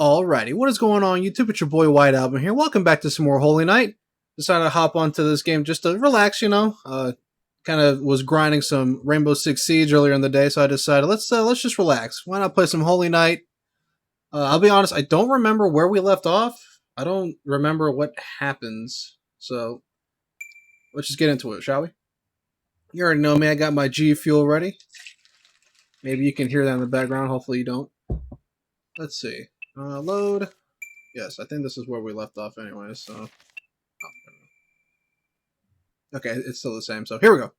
Alrighty, what is going on YouTube? It's your boy White Album here. Welcome back to some more Holy Night. Decided to hop onto this game just to relax, you know. Kind of was grinding some Rainbow Six Siege earlier in the day, so I decided let's just relax. Why not play some Holy Night? I'll be honest, I don't remember where we left off. I don't remember what happens. So let's just get into it, shall we? You already know me. I got my G Fuel ready. Maybe you can hear that in the background. Hopefully you don't. Let's see. Load. Yes, I think this is where we left off anyway, so... Oh, okay, it's still the same, so here we go.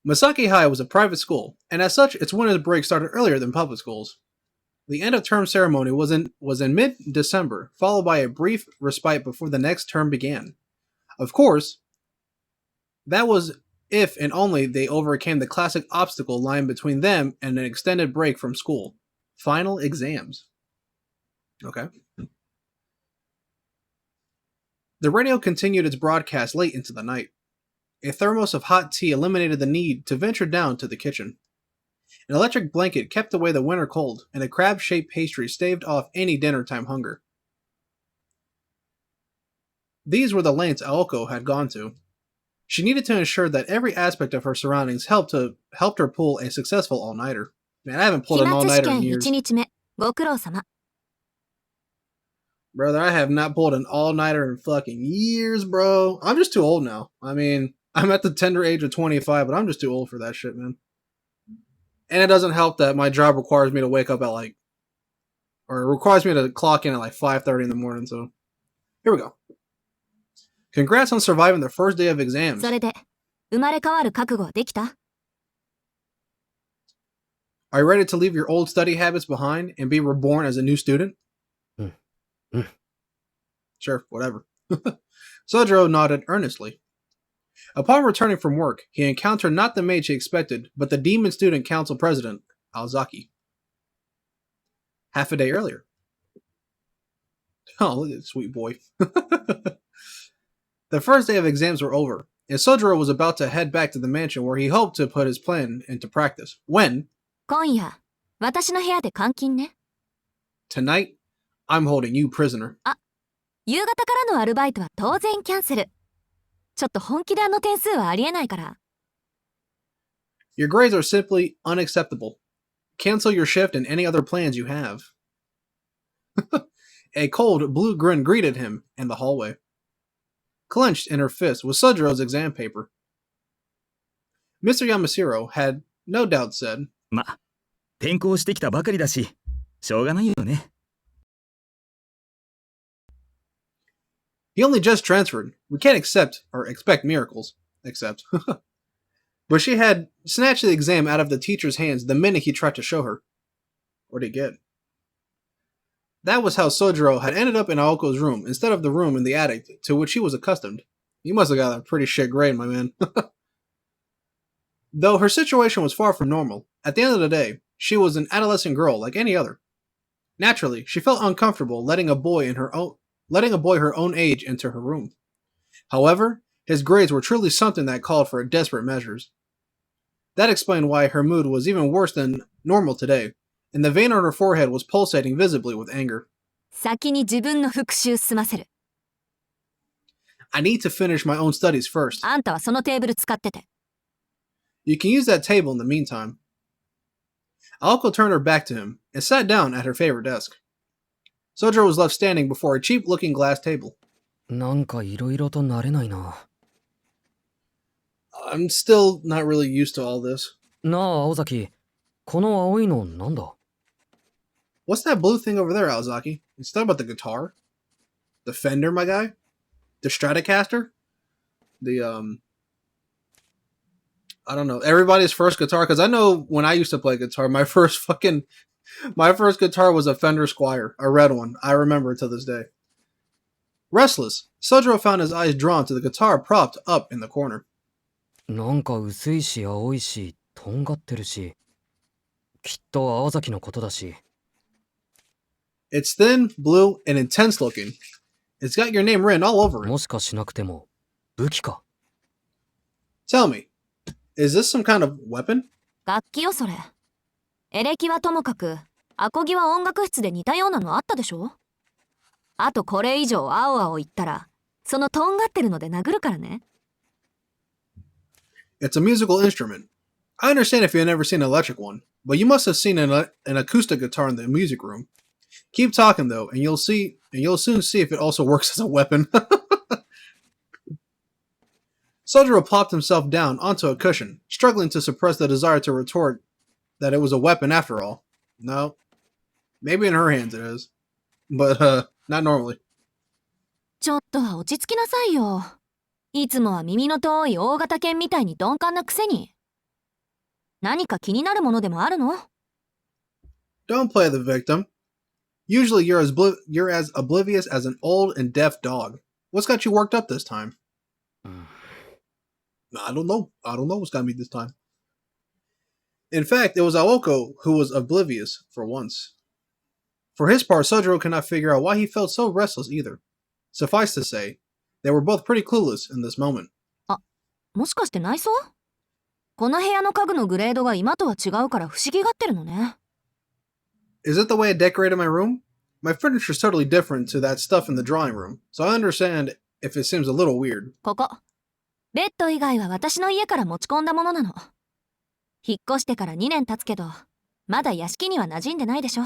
Masaki High was a private school, and as such, its winter break started earlier than public schools. The end-of-term ceremony was in mid-December, followed by a brief respite before the next term began. Of course, that was if and only they overcame the classic obstacle lying between them and an extended break from school. Final exams. Okay. The radio continued its broadcast late into the night. A thermos of hot tea eliminated the need to venture down to the kitchen. An electric blanket kept away the winter cold, and a crab-shaped pastry staved off any dinner-time hunger. These were the lengths Aoko had gone to. She needed to ensure that every aspect of her surroundings helped her pull a successful all-nighter. Man, I haven't pulled an all-nighter in years. Brother, I have not pulled an all-nighter in fucking years, bro. I'm just too old now. I mean, I'm at the tender age of 25, but I'm just too old for that shit, man. And it doesn't help that my job requires me to wake up at it requires me to clock in at 5:30 in the morning, so here we go. Congrats on surviving the first day of exams. Are you ready to leave your old study habits behind and be reborn as a new student? Sure, whatever. Sojiro nodded earnestly. Upon returning from work, he encountered not the maid she expected, but the Demon Student Council President, Aozaki. Half a day earlier. Oh, look at this sweet boy. The first day of exams were over, and Sojiro was about to head back to the mansion where he hoped to put his plan into practice, when... Tonight, I'm holding you prisoner. Your grades are simply unacceptable. Cancel your shift and any other plans you have. A cold blue grin greeted him in the hallway. Clenched in her fist was Sojiro's exam paper. Mr. Yamashiro had no doubt said, he only just transferred. We can't expect miracles. But she had snatched the exam out of the teacher's hands the minute he tried to show her. What'd he get? That was how Sojiro had ended up in Aoko's room instead of the room in the attic to which he was accustomed. You must have got a pretty shit grade, my man. Though her situation was far from normal, at the end of the day, she was an adolescent girl like any other. Naturally, she felt uncomfortable letting a boy her own age into her room. However, his grades were truly something that called for desperate measures. That explained why her mood was even worse than normal today, and the vein on her forehead was pulsating visibly with anger. I need to finish my own studies first. You can use that table in the meantime. Aoko turned her back to him and sat down at her favorite desk. Sojiro was left standing before a cheap-looking glass table. I'm still not really used to all this. What's that blue thing over there, Aozaki? It's talking about the guitar? The Fender, my guy? The Stratocaster? I don't know, everybody's first guitar, because I know when I used to play guitar, my first guitar was a Fender Squier, a red one. I remember it to this day. Restless, Sojiro found his eyes drawn to the guitar propped up in the corner. It's thin, blue, and intense looking. It's got your name written all over it. Tell me, is this some kind of weapon? アコギは音楽室で似たようなのあったでしょ。あとこれ以上青々言ったら、そのとんがってるので殴るからね。It's a musical instrument. I understand if you've never seen an electric one, but you must have seen an acoustic guitar in the music room. Keep talking though, and you'll soon see if it also works as a weapon. Sojiro plopped himself down onto a cushion, struggling to suppress the desire to retort that it was a weapon after all. No. Maybe in her hands it is. But, not normally. ちょっとは落ち着きなさいよ。いつもは耳の遠い大型犬みたいに鈍感なくせに。何か気になるものでもあるの？ Don't play the victim. Usually you're as oblivious as an old and deaf dog. What's got you worked up this time? I don't know. I don't know what's got me this time. In fact, it was Aoko who was oblivious for once. For his part, Sojiro could not figure out why he felt so restless either. Suffice to say, they were both pretty clueless in this moment. もしかして内装？この部屋の家具のグレードが今とは違うから不思議がってるのね。Is it the way I decorated my room? My furniture is totally different to that stuff in the drawing room, so I understand if it seems a little weird. ここ。ベッド以外は私の家から持ち込んだものなの。引っ越してから2年経つけど、まだ屋敷には馴染んでないでしょ。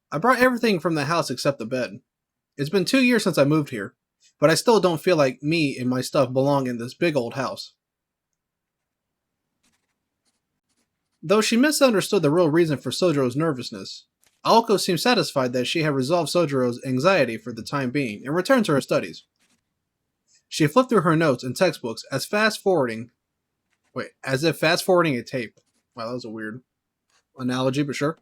I brought everything from the house except the bed. It's been 2 years since I moved here, but I still don't feel like me and my stuff belong in this big old house. Though she misunderstood the real reason for Sojiro's nervousness, Aoko seemed satisfied that she had resolved Sojiro's anxiety for the time being and returned to her studies. She flipped through her notes and textbooks as if fast-forwarding a tape. Wow, that was a weird analogy, but sure.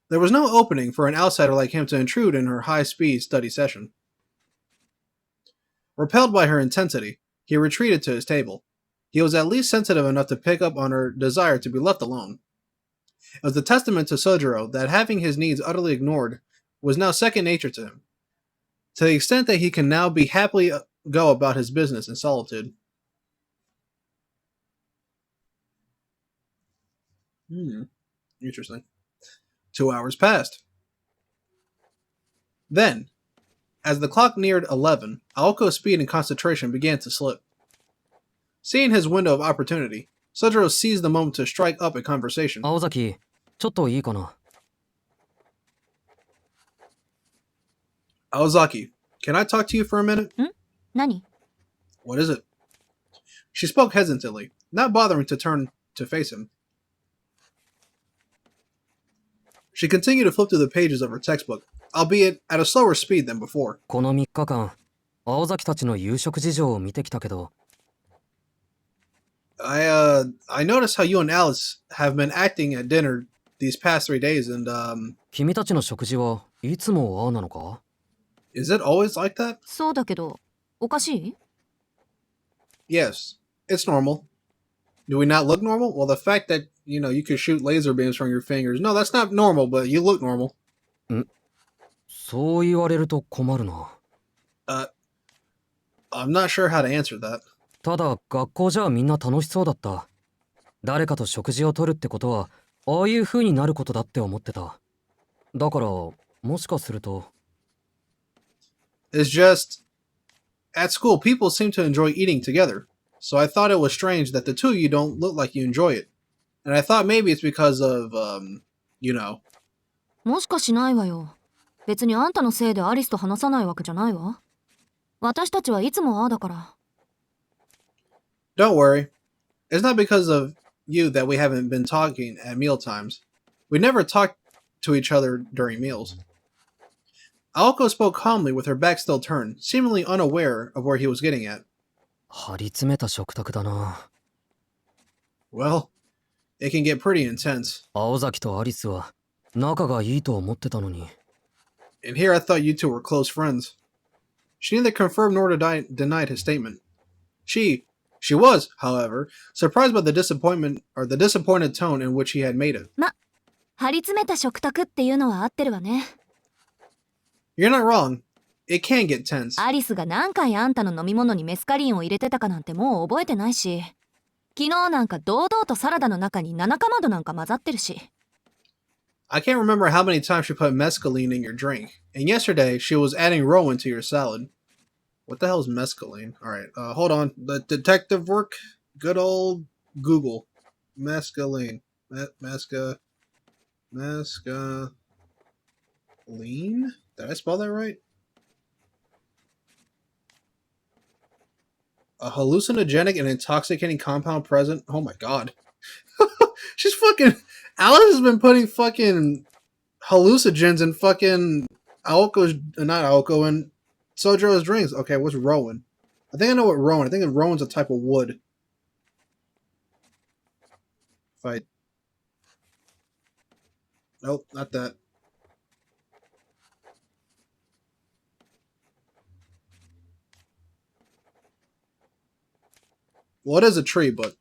There was no opening for an outsider like him to intrude in her high-speed study session. Repelled by her intensity, he retreated to his table. He was at least sensitive enough to pick up on her desire to be left alone. It was a testament to Sojiro that having his needs utterly ignored was now second nature to him, to the extent that he can now be happily go about his business in solitude. Interesting. 2 hours passed. Then, as the clock neared 11, Aoko's speed and concentration began to slip. Seeing his window of opportunity, Sojiro seized the moment to strike up a conversation. 青崎、ちょっといいかな。Aozaki, can I talk to you for a minute? 何？ What is it? She spoke hesitantly, not bothering to turn to face him. She continued to flip through the pages of her textbook, albeit at a slower speed than before. この3日間、青崎たちの夕食事情を見てきたけど。I noticed how you and Alice have been acting at dinner these past 3 days, and, 君たちの食事はいつもああなのか？ Is it always like that? そうだけど、おかしい？ Yes, it's normal. Do we not look normal? Well, the fact that, you could shoot laser beams from your fingers. No, that's not normal, but you look normal. そう言われると困るな。I'm not sure how to answer that. ただ、学校じゃみんな楽しそうだった。誰かと食事をとるってことは、ああいう風になることだって思ってた。だから、もしかすると。It's just, at school, people seem to enjoy eating together. So I thought it was strange that the two of you don't look like you enjoy it. And I thought maybe it's because of, もしかしないわよ。別にあんたのせいでアリスと話さないわけじゃないわ。私たちはいつもああだから。Don't worry. It's not because of you that we haven't been talking at meal times. We never talk to each other during meals. Aoko spoke calmly with her back still turned, seemingly unaware of where he was getting at. 張り詰めた食卓だな。Well, it can get pretty intense. 青崎とアリスは仲がいいと思ってたのに。And here I thought you two were close friends. She neither confirmed nor denied his statement. She was, however, surprised by the disappointed tone in which he had made it. 張り詰めた食卓っていうのは合ってるわね。You're not wrong. It can get tense. アリスが何回あんたの飲み物にメスカリンを入れてたかなんてもう覚えてないし、昨日なんか堂々とサラダの中に7かまどなんか混ざってるし。I can't remember how many times she put mescaline in your drink. And yesterday, she was adding rowan to your salad. What the hell is mescaline? Alright, hold on. The detective work? Good old Google. Mescaline. Mescaline? Did I spell that right? A hallucinogenic and intoxicating compound present. Oh my god. She's fucking. Alice has been putting fucking hallucinogens in fucking Aoko's. Not Aoko, and Sojo's drinks. Okay, what's rowan? I think I know what rowan. I think rowan's a type of wood. Fight. Nope, not that. Well, it is a tree, but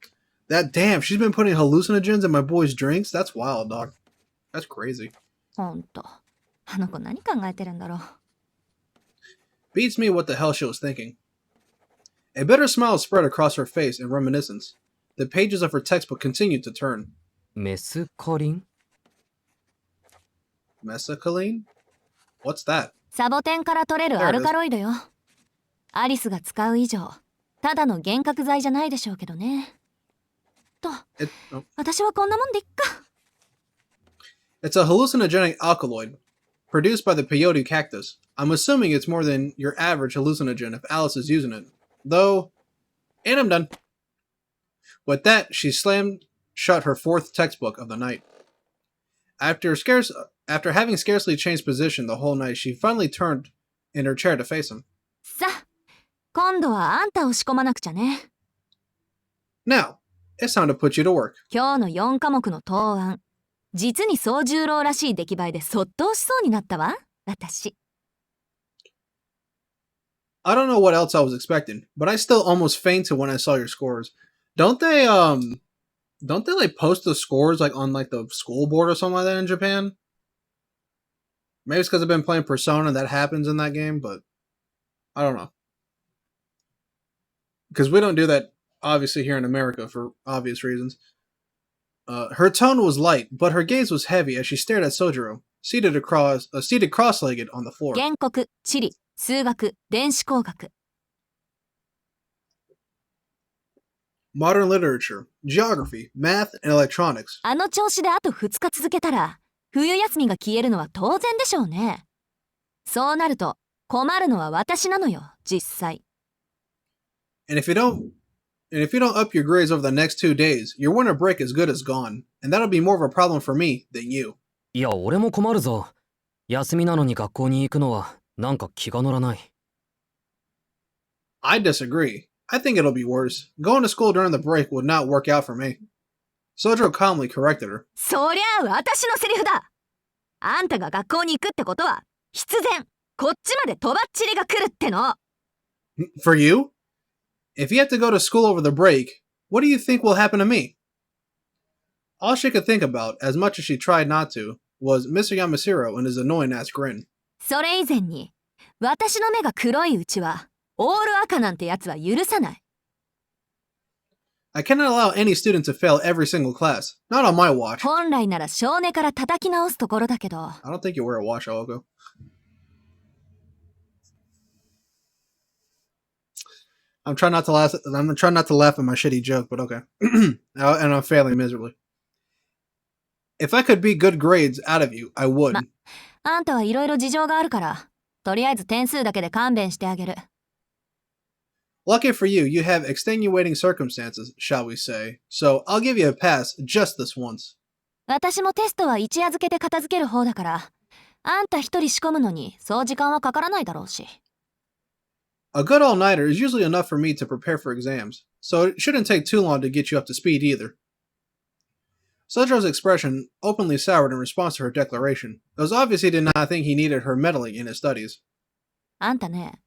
that damn, she's been putting hallucinogens in my boy's drinks. That's wild, dog. That's crazy. ほんと。あの子何考えてるんだろう。 Beats me what the hell she was thinking. A bitter smile spread across her face in reminiscence. The pages of her textbook continued to turn. メスカリン Mescaline? What's that? サボテンから取れるアルカロイドよ。アリスが使う以上、ただの幻覚剤じゃないでしょうけどね。と、私はこんなもんでいっか。It's a hallucinogenic alkaloid, produced by the peyote cactus. I'm assuming it's more than your average hallucinogen if Alice is using it. Though, and I'm done. With that, she slammed shut her fourth textbook of the night. After having scarcely changed position the whole night, she finally turned in her chair to face him. さあ、今度はあんたを仕込まなくちゃね。Now, it's time to put you to work. 今日の4科目の答案。実に総十郎らしい出来栄えでそっとしそうになったわ、私。I don't know what else I was expecting, but I still almost fainted when I saw your scores. Don't they like post the scores like on like the school board or something like that in Japan? Maybe it's because I've been playing Persona that happens in that game, but I don't know. Because we don't do that obviously here in America for obvious reasons. Her tone was light, but her gaze was heavy as she stared at Sojiro, seated cross-legged on the floor. 原告、地理、数学、電子工学。 Modern literature, geography, math, and electronics. あの調子であと2日続けたら、冬休みが消えるのは当然でしょうね。そうなると、困るのは私なのよ、実際。And if you don't up your grades over the next 2 days, your winter break is good as gone, and that'll be more of a problem for me than you. いや、俺も困るぞ。休みなのに学校に行くのは、なんか気が乗らない。I disagree. I think it'll be worse. Going to school during the break would not work out for me. Sojiro calmly corrected her. そりゃあ私のセリフだ。あんたが学校に行くってことは、必然、こっちまでとばっちりが来るっての。For you? If you have to go to school over the break, what do you think will happen to me? All she could think about, as much as she tried not to, was Mr. Yamashiro and his annoying-ass grin. それ以前に、私の目が黒いうちは、オール赤なんてやつは許さない。I cannot allow any student to fail every single class. Not on my watch. 本来なら少年から叩き直すところだけど。I don't think you wear a watch, Aoko. I'm trying not to laugh at my shitty joke, but okay. And I'm failing miserably. If I could beat good grades out of you, I would. あんたはいろいろ事情があるから、とりあえず点数だけで勘弁してあげる。Lucky for you, you have extenuating circumstances, shall we say. So I'll give you a pass just this once. 私もテストは一夜漬けで片付ける方だから、あんた一人仕込むのにそう時間はかからないだろうし。A good all-nighter is usually enough for me to prepare for exams, so it shouldn't take too long to get you up to speed either. Sojiro's expression openly soured in response to her declaration. It was obvious he did not think he needed her meddling in his studies. あんたね、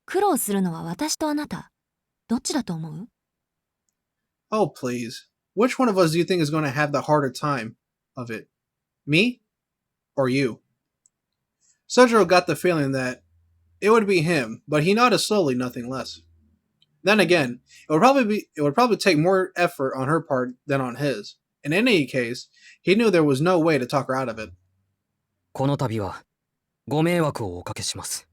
苦労するのは私とあなた、どっちだと思う？ Oh, please. Which one of us do you think is going to have the harder time of it? Me? Or you? Sojiro got the feeling that it would be him, but he nodded slowly, nothing less. Then again, it would probably take more effort on her part than on his. In any case, he knew there was no way to talk her out of it. この度はご迷惑をおかけします。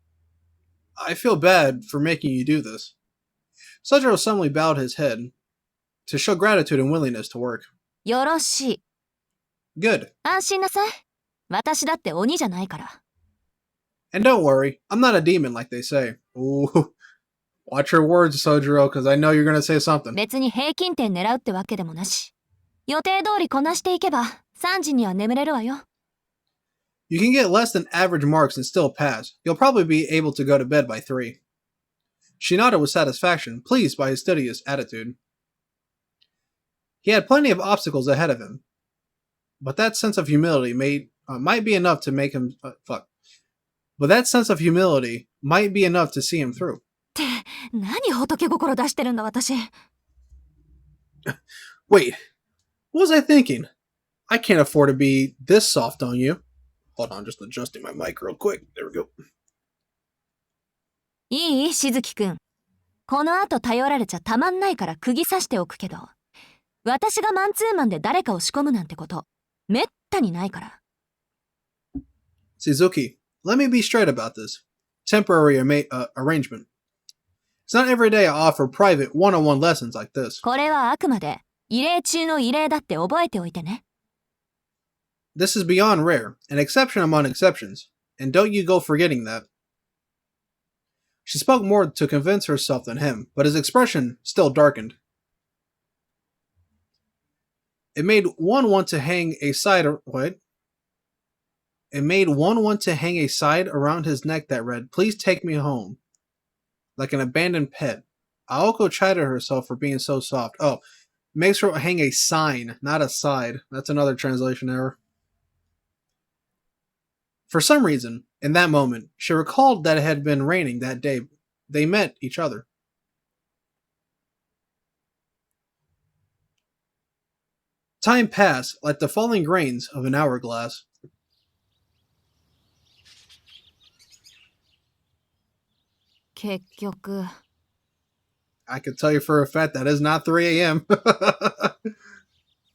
I feel bad for making you do this. Sojiro suddenly bowed his head to show gratitude and willingness to work. よろしい。 Good. 安心なさい。私だって鬼じゃないから。 And don't worry, I'm not a demon like they say. Ooh. Watch your words, Sojiro, because I know you're going to say something. 別に平均点狙うってわけでもなし。予定通りこなしていけば3時には眠れるわよ。 You can get less than average marks and still pass. You'll probably be able to go to bed by 3. She nodded with satisfaction, pleased by his studious attitude. He had plenty of obstacles ahead of him, but that sense of humility might be enough to make him But that sense of humility might be enough to see him through. って何仏心出してるんだ私。 Wait, what was I thinking? I can't afford to be this soft on you. Hold on, just adjusting my mic real quick. There we go. いいしずきくん。この後頼られちゃたまんないから釘刺しておくけど、私がマンツーマンで誰かを仕込むなんてこと、めったにないから。 Suzuki, let me be straight about this. Temporary arrangement. It's not every day I offer private one-on-one lessons like this. これはあくまで異例中の異例だって覚えておいてね。 This is beyond rare, an exception among exceptions, and don't you go forgetting that. She spoke more to convince herself than him, but his expression still darkened. It made one want to hang a side around his neck that read, "Please take me home." Like an abandoned pet. Aoko chided herself for being so soft. Oh, makes her hang a sign, not a side. That's another translation error. For some reason, in that moment, she recalled that it had been raining that day they met each other. Time passed like the falling grains of an hourglass. I can tell you for a fact that is not 3 a.m.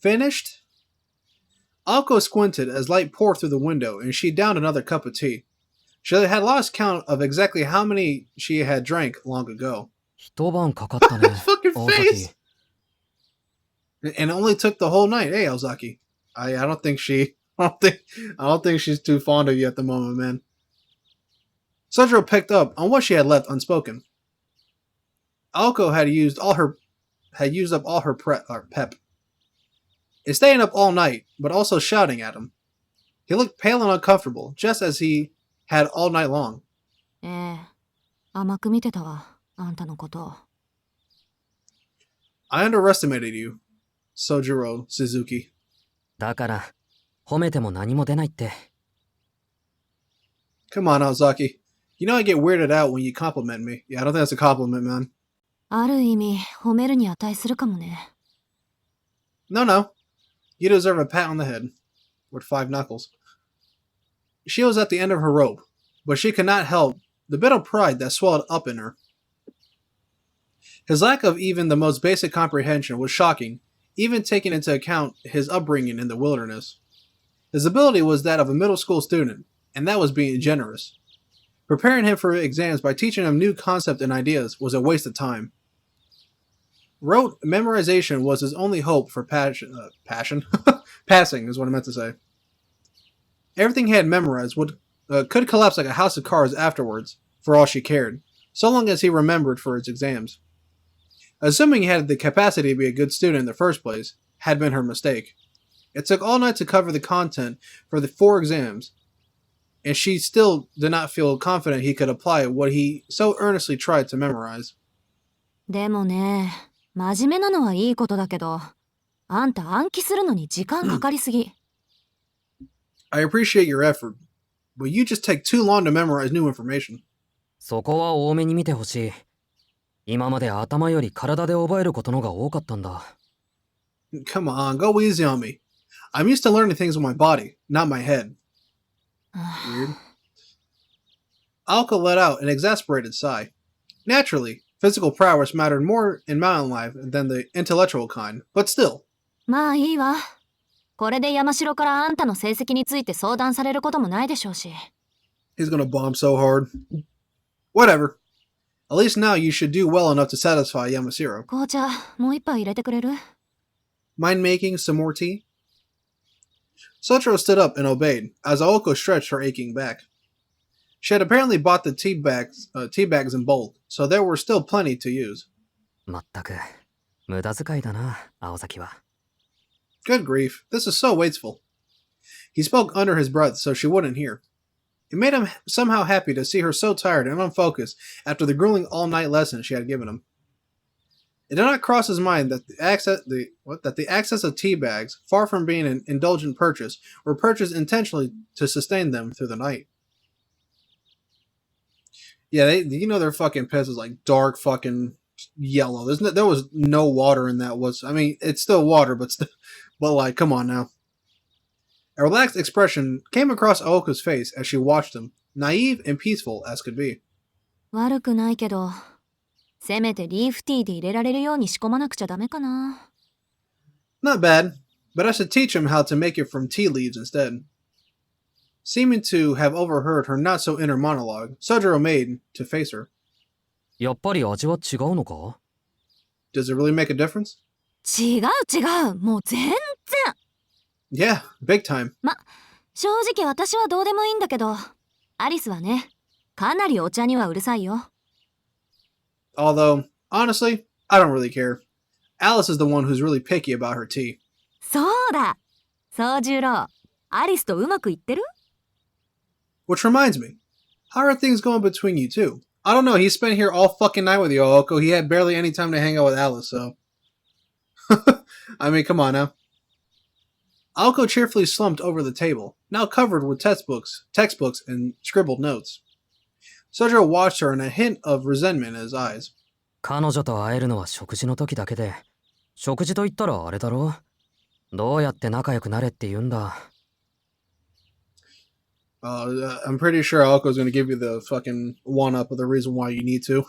Finished? Aoko squinted as light poured through the window, and she downed another cup of tea. She had lost count of exactly how many she had drank long ago. 一晩かかったね。 Fucking 大 face! 崎。 And it only took the whole night. Hey, Ozaki. I don't think she's too fond of you at the moment, man. Sojiro picked up on what she had left unspoken. Aoko had used up all her pep. In staying up all night, but also shouting at him. He looked pale and uncomfortable, just as he had all night long. ええ、甘く見てたわ、あんたのことを。 I underestimated you, Sojiro Suzuki. だから、褒めても何も出ないって。 Come on, Ozaki. You know I get weirded out when you compliment me. Yeah, I don't think that's a compliment, man. ある意味、褒めるに値するかもね。 No. You deserve a pat on the head. With 5 knuckles. She was at the end of her rope, but she could not help the bit of pride that swelled up in her. His lack of even the most basic comprehension was shocking, even taking into account his upbringing in the wilderness. His ability was that of a middle school student, and that was being generous. Preparing him for exams by teaching him new concepts and ideas was a waste of time. Rote memorization was his only hope for passion. Passing is what I meant to say. Everything he had memorized could collapse like a house of cards afterwards, for all she cared, so long as he remembered for his exams. Assuming he had the capacity to be a good student in the first place had been her mistake. It took all night to cover the content for the 4 exams, and she still did not feel confident he could apply what he so earnestly tried to memorize. でもね、真面目なのはいいことだけど、あんた暗記するのに時間かかりすぎ。I appreciate your effort, but you just take too long to memorize new information. そこは多めに見てほしい。今まで頭より体で覚えることのが多かったんだ。Come on, go easy on me. I'm used to learning things with my body, not my head. Weird. Aoko let out an exasperated sigh. Naturally, physical prowess mattered more in mountain life than the intellectual kind, but still. まあいいわ。これで山城からあんたの成績について相談されることもないでしょうし。He's gonna bomb so hard. Whatever. At least now you should do well enough to satisfy Yamashiro. 紅茶、もう一杯入れてくれる？ Mind making some more tea? Sotaro stood up and obeyed, as Aoko stretched her aching back. She had apparently bought the tea bags in bulk, so there were still plenty to use. まったく、無駄遣いだな、青崎は。Good grief, this is so wasteful. He spoke under his breath so she wouldn't hear. It made him somehow happy to see her so tired and unfocused after the grueling all-night lesson she had given him. It did not cross his mind that the access of tea bags, far from being an indulgent purchase, were purchased intentionally to sustain them through the night. Yeah, their fucking piss is like dark fucking yellow. There was no water in that. I mean, it's still water, but like, come on now. A relaxed expression came across Aoko's face as she watched him, naive and peaceful as could be. 悪くないけど、せめてリーフティーで入れられるように仕込まなくちゃダメかな。Not bad, but I should teach him how to make it from tea leaves instead. Seeming to have overheard her not-so-inner monologue, Sojiro made to face her. やっぱり味は違うのか？ Does it really make a difference? 違う、もう全然。Yeah, big time. 正直私はどうでもいいんだけど、アリスはね、かなりお茶にはうるさいよ。Although, honestly, I don't really care. Alice is the one who's really picky about her tea. そうだ、宗十郎、アリスとうまくいってる？ Which reminds me, how are things going between you two? I don't know, he spent here all fucking night with you, Aoko. He had barely any time to hang out with Alice, so... I mean, come on now. Aoko cheerfully slumped over the table, now covered with textbooks, and scribbled notes. Sojiro watched her and a hint of resentment in his eyes. 彼女と会えるのは食事の時だけで、食事と言ったらあれだろ？どうやって仲良くなれって言うんだ。I'm pretty sure Aoko's going to give you the fucking one-up of the reason why you need to.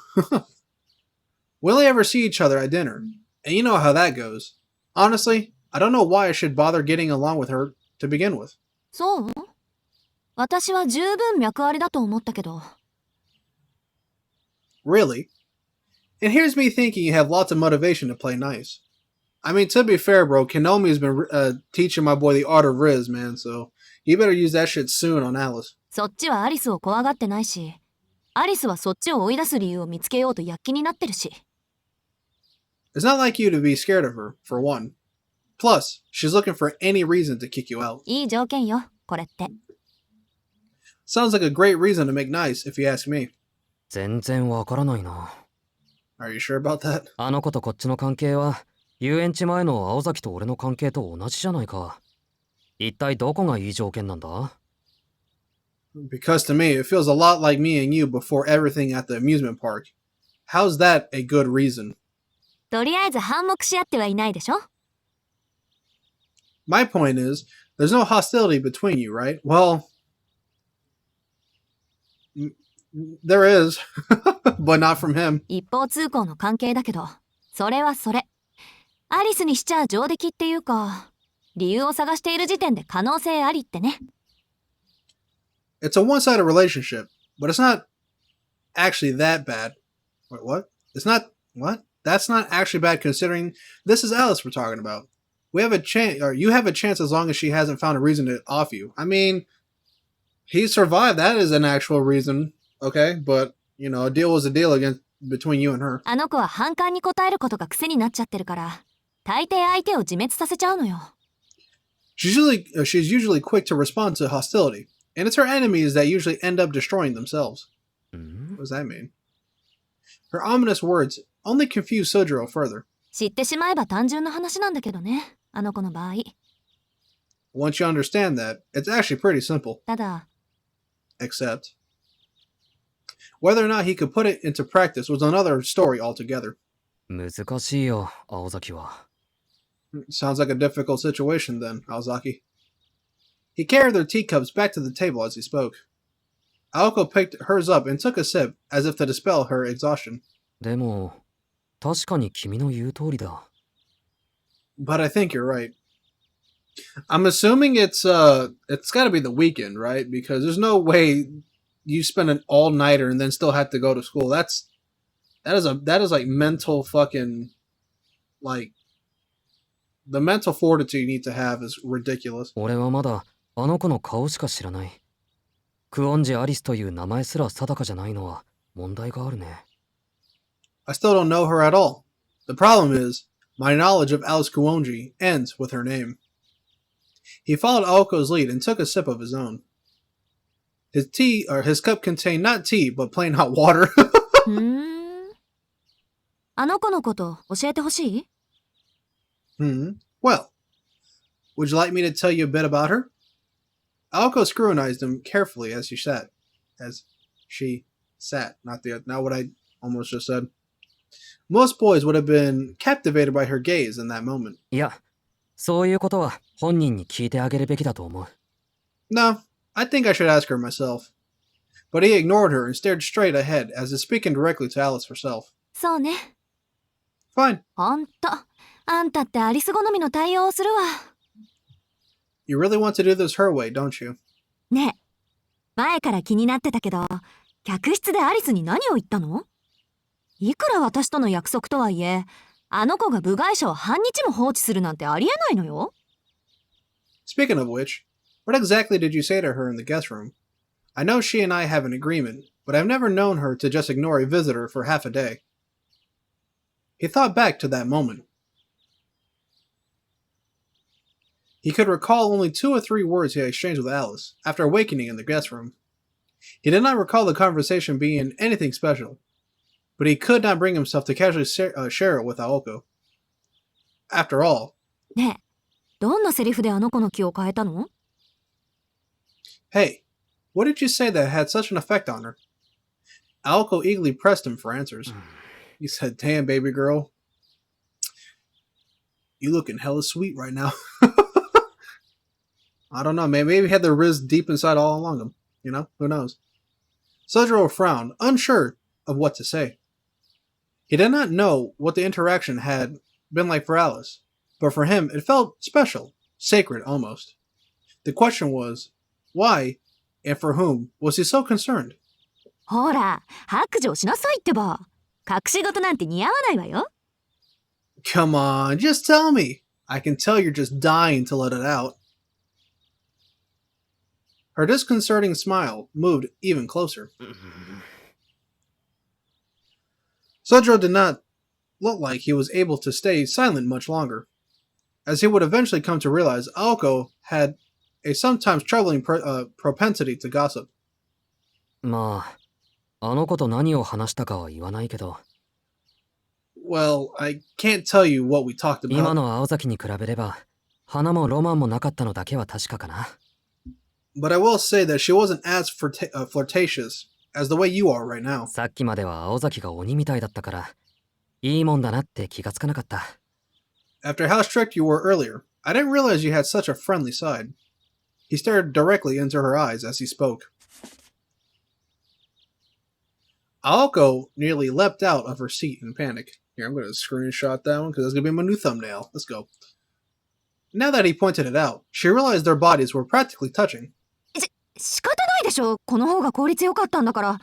We only ever see each other at dinner, and you know how that goes. Honestly, I don't know why I should bother getting along with her to begin with. そう？私は十分脈ありだと思ったけど。Really? And here's me thinking you have lots of motivation to play nice. I mean, to be fair, bro, Konomi's been teaching my boy the art of Riz, man, so you better use that shit soon on Alice. そっちはアリスを怖がってないし、アリスはそっちを追い出す理由を見つけようと躍起になってるし。It's not like you to be scared of her, for one. Plus, she's looking for any reason to kick you out. いい条件よ、これって。Sounds like a great reason to make nice, if you ask me. 全然わからないな。Are you sure about that? あの子とこっちの関係は、遊園地前の青崎と俺の関係と同じじゃないか。一体どこがいい条件なんだ？ Because to me, it feels a lot like me and you before everything at the amusement park. How's that a good reason? とりあえず反目し合ってはいないでしょ？ My point is, there's no hostility between you, right? Well, there is, but not from him. 一方通行の関係だけど、それはそれ。アリスにしちゃ上出来っていうか、理由を探している時点で可能性ありってね。It's a one-sided relationship, but it's not actually that bad. Wait, what? It's not, what? That's not actually bad considering this is Alice we're talking about. We have a chance, or you have a chance as long as she hasn't found a reason to off you. I mean, he survived. That is an actual reason, okay? But, you know, a deal was a deal between you and her. あの子は反感に応えることが癖になっちゃってるから、大抵相手を自滅させちゃうのよ。She's usually quick to respond to hostility, and it's her enemies that usually end up destroying themselves. What does that mean? Her ominous words only confuse Sojiro further. 知ってしまえば単純な話なんだけどね、あの子の場合。Once you understand that, it's actually pretty simple. ただ、 Except, whether or not he could put it into practice was another story altogether. 難しいよ、青崎は。Sounds like a difficult situation then, Aozaki. He carried their teacups back to the table as he spoke. Aoko picked hers up and took a sip as if to dispel her exhaustion. でも、確かに君の言う通りだ。But I think you're right. I'm assuming it's got to be the weekend, right? Because there's no way you spend an all nighter and then still have to go to school. That is like mental fucking like the mental fortitude you need to have is ridiculous. 俺はまだあの子の顔しか知らない。クオンジ・アリスという名前すら定かじゃないのは問題があるね。I still don't know her at all. The problem is, my knowledge of Alice Kuonji ends with her name. He followed Aoko's lead and took a sip of his own. His cup contained not tea, but plain hot water. あの子のこと教えてほしい? Well, would you like me to tell you a bit about her? Aoko scrutinized him carefully as she sat. Not what I almost just said. Most boys would have been captivated by her gaze in that moment. いや、そういうことは本人に聞いてあげるべきだと思う。No, I think I should ask her myself. But he ignored her and stared straight ahead as if speaking directly to Alice herself. そうね。Fine. ほんと、あんたってアリス好みの対応をするわ。You really want to do this her way, don't you? ねえ、前から気になってたけど、客室でアリスに何を言ったの？いくら私との約束とはいえ、あの子が部外者を半日も放置するなんてありえないのよ。Speaking of which, what exactly did you say to her in the guest room? I know she and I have an agreement, but I've never known her to just ignore a visitor for half a day. He thought back to that moment. He could recall only 2 or 3 words he had exchanged with Alice after awakening in the guest room. He did not recall the conversation being anything special, but he could not bring himself to casually share it with Aoko. After all, ねえ、どんなセリフであの子の気を変えたの？ Hey, what did you say that had such an effect on her? Aoko eagerly pressed him for answers. He said, "Damn, baby girl. You looking hella sweet right now." I don't know, man. Maybe he had the Riz deep inside all along him. You know? Who knows? Sojiro frowned, unsure of what to say. He did not know what the interaction had been like for Alice, but for him it felt special, sacred almost. The question was, why and for whom was he so concerned? ほら、白状しなさいってば。隠し事なんて似合わないわよ。Come on, just tell me. I can tell you're just dying to let it out. Her disconcerting smile moved even closer. Sojiro did not look like he was able to stay silent much longer, as he would eventually come to realize Aoko had a sometimes troubling propensity to gossip. まあ、あの子と何を話したかは言わないけど。Well, I can't tell you what we talked about. 今の青崎に比べれば、花もロマンもなかったのだけは確かかな。But I will say that she wasn't as flirtatious as the way you are right now. さっきまでは青崎が鬼みたいだったから、いいもんだなって気がつかなかった。After how strict you were earlier, I didn't realize you had such a friendly side. He stared directly into her eyes as he spoke. Aoko nearly leapt out of her seat in panic. Here, I'm going to screenshot that one because that's going to be my new thumbnail. Let's go. Now that he pointed it out, she realized their bodies were practically touching. 仕方ないでしょ。この方が効率良かったんだから。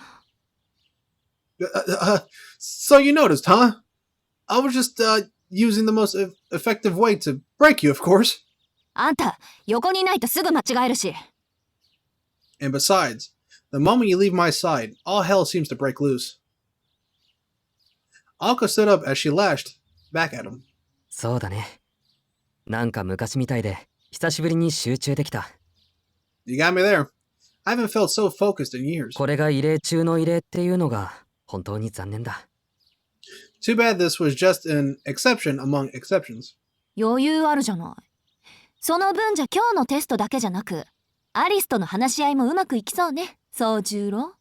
So you noticed, huh? I was just using the most effective way to break you, of course. あんた、横にいないとすぐ間違えるし。And besides, the moment you leave my side, all hell seems to break loose. Aoko stood up as she lashed back at him. そうだね。なんか昔みたいで、久しぶりに集中できた。You got me there. I haven't felt so focused in years. これが異例中の異例っていうのが本当に残念だ。Too bad this was just an exception among exceptions. 余裕あるじゃない。その分じゃ今日のテストだけじゃなく、アリスとの話し合いもうまくいきそうね、宗十郎。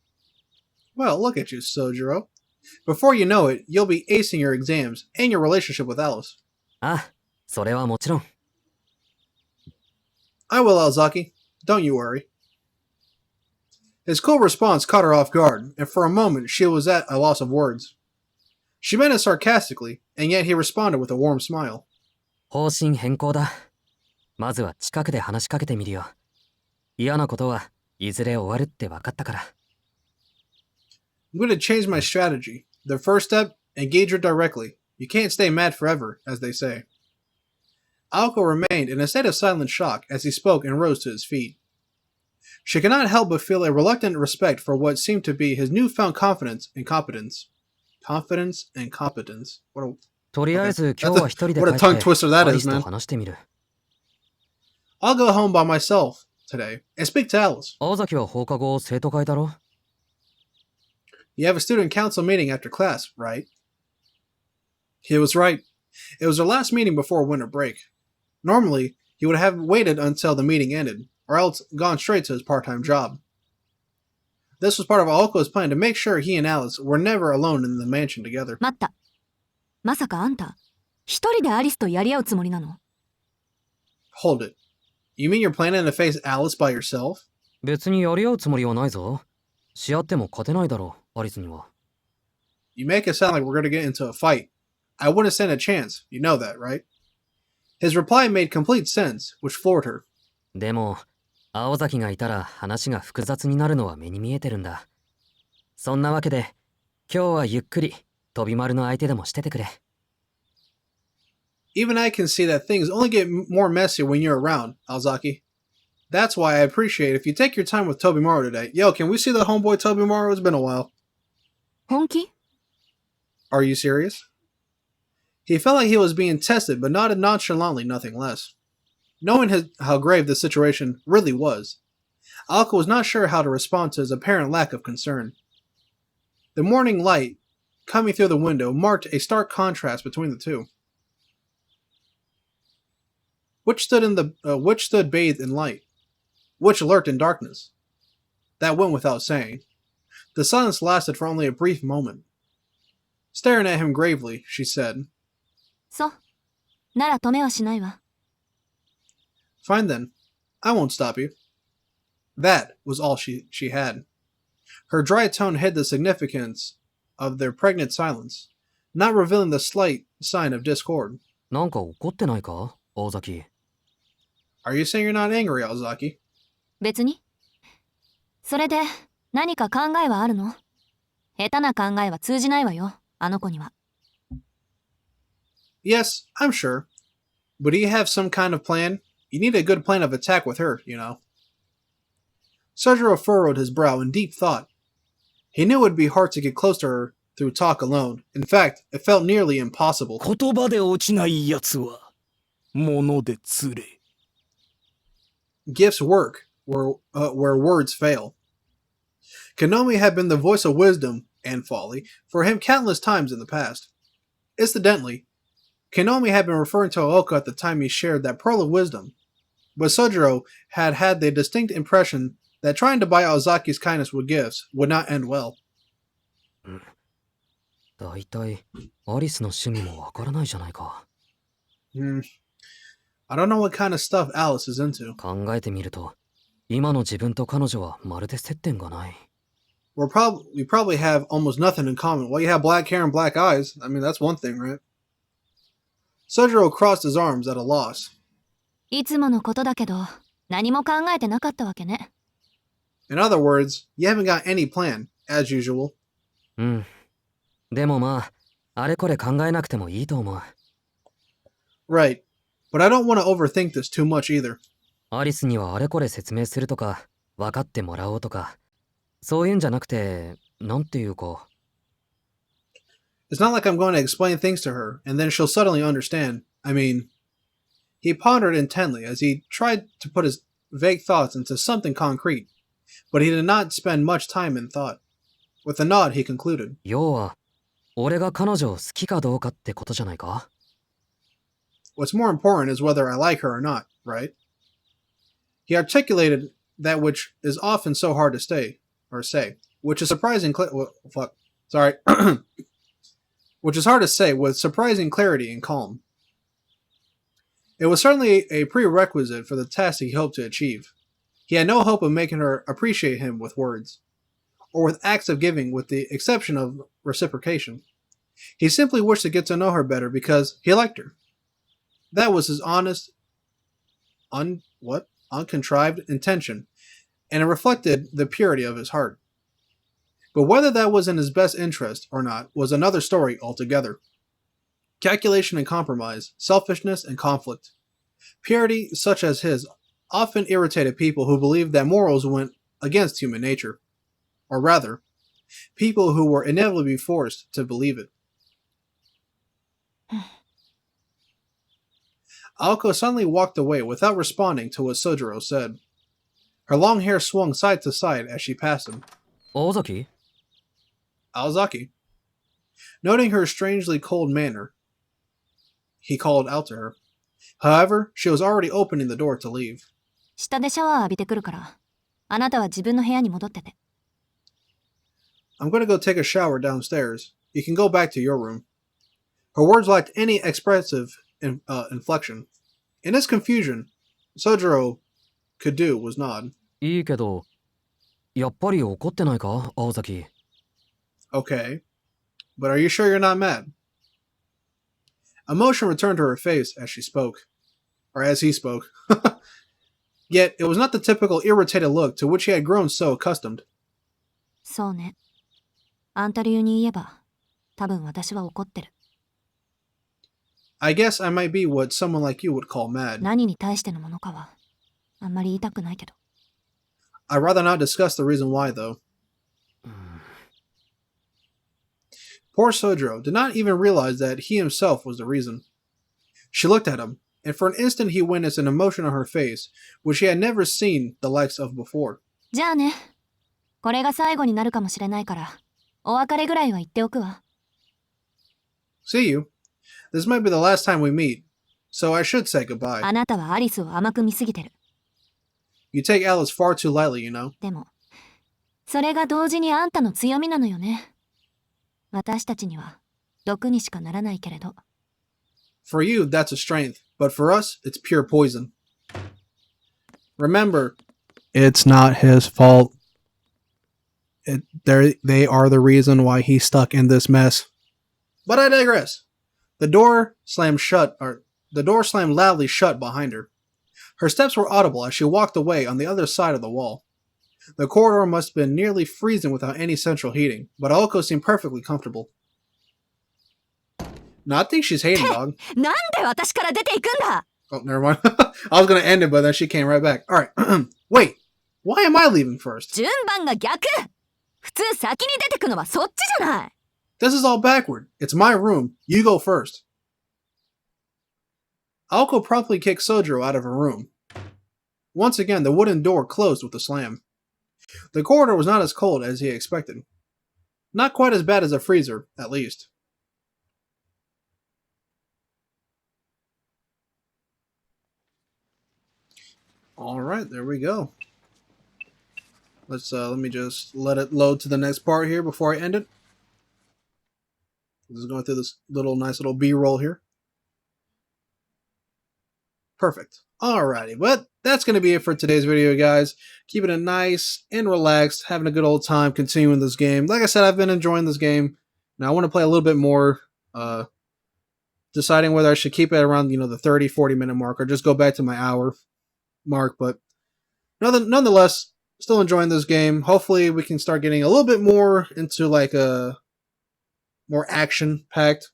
Well, look at you, Sojiro. Before you know it, you'll be acing your exams and your relationship with Alice. あ、それはもちろん。I will, Alzaki. Don't you worry. His cool response caught her off guard, and for a moment she was at a loss of words. She meant it sarcastically, and yet he responded with a warm smile. 方針変更だ。まずは近くで話しかけてみるよ。嫌なことはいずれ終わるって分かったから。I'm going to change my strategy. The first step, engage her directly. You can't stay mad forever, as they say. Aoko remained in a state of silent shock as he spoke and rose to his feet. She could not help but feel a reluctant respect for what seemed to be his newfound confidence and competence. Confidence and competence. とりあえず今日は一人で What 帰 a って tongue twister that アリ is, スと man. 話してみる。I'll go home by myself today and speak to Alice. 青崎は放課後生徒会だろ？ You have a student council meeting after class, right? He was right. It was their last meeting before winter break. Normally, he would have waited until the meeting ended, or else gone straight to his part-time job. This was part of Aoko's plan to make sure he and Alice were never alone in the mansion together. 待った。まさかあんた、一人でアリスとやり合うつもりなの？ Hold it. You mean you're planning to face Alice by yourself? 別にやり合うつもりはないぞ。し合っても勝てないだろう、アリスには。You make it sound like we're going to get into a fight. I wouldn't stand a chance. You know that, right? His reply made complete sense, which floored her. でも、青崎がいたら話が複雑になるのは目に見えてるんだ。そんなわけで、今日はゆっくり飛び丸の相手でもしててくれ。Even I can see that things only get more messy when you're around, Alzaki. That's why I appreciate if you take your time with Tobimaru today. Yo, can we see the homeboy Tobimaru? It's been a while. 本気？ Are you serious? He felt like he was being tested, but nodded nonchalantly, nothing less. Knowing how grave the situation really was, Aoko was not sure how to respond to his apparent lack of concern. The morning light coming through the window marked a stark contrast between the two. Which stood bathed in light, which lurked in darkness. That went without saying. The silence lasted for only a brief moment. Staring at him gravely, she said, そう。なら止めはしないわ。Fine then. I won't stop you. That was all she had. Her dry tone hid the significance of their pregnant silence, not revealing the slight sign of discord. なんか怒ってないか、青崎。Are you saying you're not angry, Alzaki? 別に。それで、何か考えはあるの？下手な考えは通じないわよ、あの子には。Yes, I'm sure. But do you have some kind of plan? You need a good plan of attack with her, you know. Sojiro furrowed his brow in deep thought. He knew it would be hard to get close to her through talk alone. In fact, it felt nearly impossible. 言葉で落ちない奴は物で釣れ。 Gifts work where words fail. Konomi had been the voice of wisdom and folly for him countless times in the past. Incidentally, Konomi had been referring to Aoka at the time he shared that pearl of wisdom, but Sojiro had had the distinct impression that trying to buy Aozaki's kindness with gifts would not end well. だいたいアリスの趣味もわからないじゃないか。I don't know what kind of stuff Alice is into. 考えてみると、今の自分と彼女はまるで接点がない。We probably have almost nothing in common. Well, you have black hair and black eyes. I mean, that's one thing, right? Sojiro crossed his arms at a loss. いつものことだけど、何も考えてなかったわけね。In other words, you haven't got any plan, as usual. うん。でもまあ、あれこれ考えなくてもいいと思う。Right. But I don't want to overthink this too much either. アリスにはあれこれ説明するとか、分かってもらおうとか、そういうんじゃなくて、なんていうか。It's not like I'm going to explain things to her, and then she'll suddenly understand. I mean, he pondered intently as he tried to put his vague thoughts into something concrete, but he did not spend much time in thought. With a nod, he concluded. 要は、俺が彼女を好きかどうかってことじゃないか？ What's more important is whether I like her or not, right? He articulated that which is often so hard to say, which is surprising. Which is hard to say with surprising clarity and calm. It was certainly a prerequisite for the task he hoped to achieve. He had no hope of making her appreciate him with words, or with acts of giving with the exception of reciprocation. He simply wished to get to know her better because he liked her. That was his honest, uncontrived intention, and it reflected the purity of his heart. But whether that was in his best interest or not was another story altogether. Calculation and compromise, selfishness and conflict. Purity such as his often irritated people who believed that morals went against human nature. Or rather, people who were inevitably forced to believe it. Aoko suddenly walked away without responding to what Sojiro said. Her long hair swung side to side as she passed him. Ozaki? Aozaki. Noting her strangely cold manner, he called out to her. However, she was already opening the door to leave. 下でシャワー浴びてくるから、あなたは自分の部屋に戻ってて。I'm going to go take a shower downstairs. You can go back to your room. Her words lacked any expressive inflection. In his confusion, Sojiro could do was nod. いいけど、やっぱり怒ってないか、青崎。Okay. But are you sure you're not mad? Emotion returned to her face as she spoke. Or as he spoke. Yet, it was not the typical irritated look to which he had grown so accustomed. そうね。あんた流に言えば、多分私は怒ってる。I guess I might be what someone like you would call mad. 何に対してのものかは、あんまり言いたくないけど。I'd rather not discuss the reason why, though. Poor Sojiro did not even realize that he himself was the reason. She looked at him, and for an instant he witnessed an emotion on her face which he had never seen the likes of before. じゃあね。これが最後になるかもしれないから、お別れぐらいは言っておくわ。See you. This might be the last time we meet, so I should say goodbye. あなたはアリスを甘く見すぎてる。You take Alice far too lightly, you know. でも、それが同時にあんたの強みなのよね。私たちには毒にしかならないけれど。For you, that's a strength, but for us, it's pure poison. Remember, it's not his fault. They are the reason why he's stuck in this mess. But I digress. The door slammed loudly shut behind her. Her steps were audible as she walked away on the other side of the wall. The corridor must have been nearly freezing without any central heating, but Aoko seemed perfectly comfortable. No, I think she's hating, dog. なんで私から出ていくんだ Oh, never mind. I was going to end it, but then she came right back. All right. Wait. Why am I leaving first? 順番が逆普通先に出てくのはそっちじゃない This is all backward. It's my room. You go first. Aoko promptly kicked Sojiro out of her room. Once again, the wooden door closed with a slam. The corridor was not as cold as he expected. Not quite as bad as a freezer, at least. Alright, there we go. Let me just let it load to the next part here before I end it. Just going through this nice little B-roll here. Perfect. Alrighty, but that's going to be it for today's video, guys. Keeping it nice and relaxed, having a good old time continuing this game. Like I said, I've been enjoying this game. Now I want to play a little bit more, deciding whether I should keep it around, the 30-40 minute mark or just go back to my hour mark. But nonetheless, still enjoying this game. Hopefully we can start getting a little bit more into like a more action packed,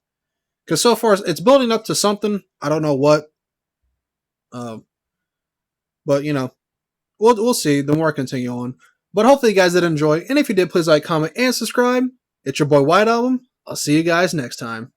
because so far it's building up to something. I don't know what. But we'll see the more I continue on. But hopefully you guys did enjoy, and if you did, please like, comment, and subscribe. It's your boy White Album. I'll see you guys next time.